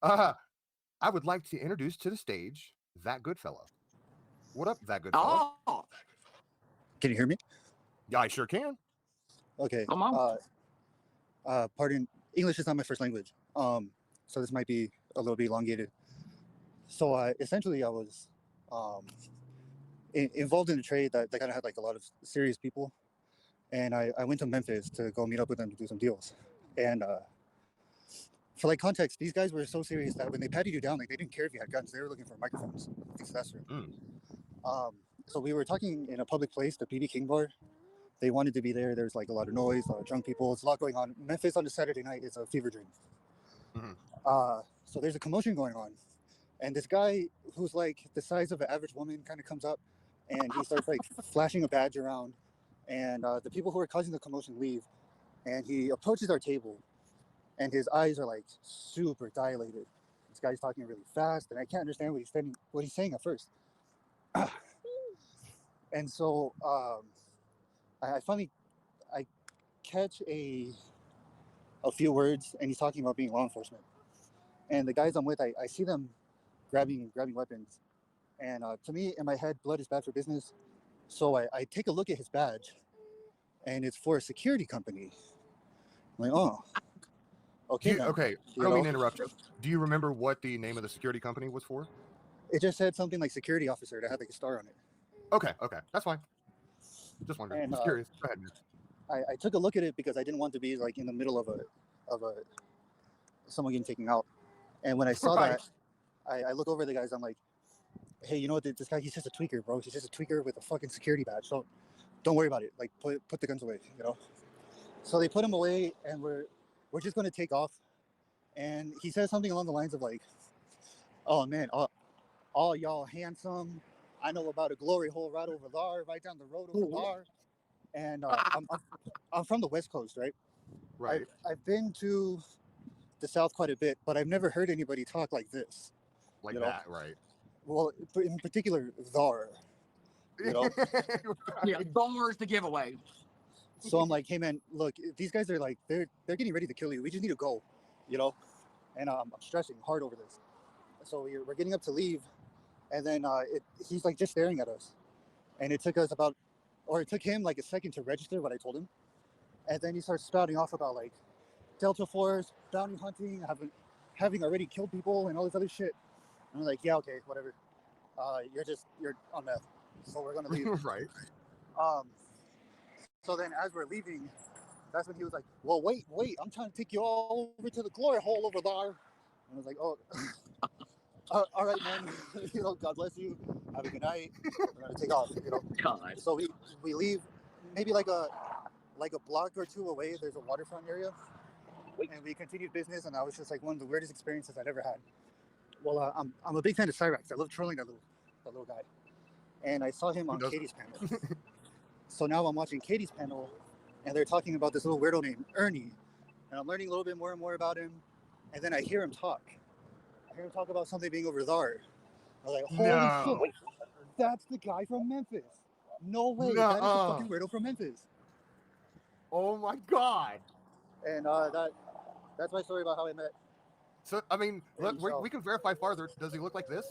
Uh, I would like to introduce to the stage that Goodfella. What up, that Goodfella? Oh, Can you hear me? Yeah, I sure can. Okay. come on. Pardon, English is not my first language. So this might be a little bit elongated. So essentially, I was involved in a trade that kind of had like a lot of serious people, and I went to Memphis to go meet up with them to do some deals. And for like context, these guys were so serious that when they patted you down, like they didn't care if you had guns; they were looking for microphones, things of that sort. So we were talking in a public place, the BB King bar. They wanted to be there. There's like a lot of noise, a lot of drunk people. It's a lot going on. Memphis on a Saturday night is a fever dream. So there's a commotion going on. And this guy who's like the size of an average woman kind of comes up and he starts like flashing a badge around. And the people who are causing the commotion leave. And he approaches our table and his eyes are like super dilated. This guy's talking really fast and I can't understand what he's saying at first. And so I finally catch a few words, and he's talking about being law enforcement. And the guys I'm with, I see them grabbing weapons. And to me, in my head, blood is bad for business. So I take a look at his badge, and it's for a security company. I'm like, oh, okay. Okay, I don't mean to interrupt you. Do you remember what the name of the security company was for? It just said something like security officer that had like a star on it. Okay, that's fine. Just wondering. And, Just curious. Go ahead, man. I took a look at it because I didn't want to be like in the middle of someone getting taken out. And when I saw that, I look over at the guys. I'm like, hey, you know what? This guy, he's just a tweaker, bro. He's just a tweaker with a fucking security badge. So don't worry about it. Like, put the guns away, you know? So they put him away, and we're just going to take off. And he says something along the lines of like, oh, man, all y'all handsome. I know about a glory hole right over there, right down the road over there. And I'm from the West Coast, right? Right. I've been to the South quite a bit, but I've never heard anybody talk like this. Like you know? that, right? Well, in particular, thar. You know? Yeah, dollars the giveaway. So I'm like, hey man, look, these guys are like, they're getting ready to kill you. We just need to go, you know? And I'm stressing hard over this. So we're getting up to leave, and then he's like just staring at us, and it took him like a second to register what I told him, and then he starts spouting off about like Delta Force, bounty hunting, having already killed people and all this other shit. And I'm like, yeah, okay, whatever. You're on meth, so we're gonna leave. Right. So then as we're leaving, that's when he was like, well, wait, I'm trying to take you all over to the glory hole over there. And I was like, oh, all right, man. You know, God bless you. Have a good night. We're gonna take off. You know. God. So we leave, maybe like a block or two away. There's a waterfront area, and we continued business. And that was just like one of the weirdest experiences I'd ever had. Well, I'm a big fan of Cyrax. I love trolling that little guy, and I saw him on Katie's panel. So now I'm watching Katie's panel, and they're talking about this little weirdo named Ernie, and I'm learning a little bit more and more about him. And then I hear him talk. I hear him talk about something being over there. I was like, holy shit, that's the guy from Memphis. No way, that is a fucking weirdo from Memphis. Oh my God. And that's my story about how I met. So, I mean, look, we can verify farther. Does he look like this?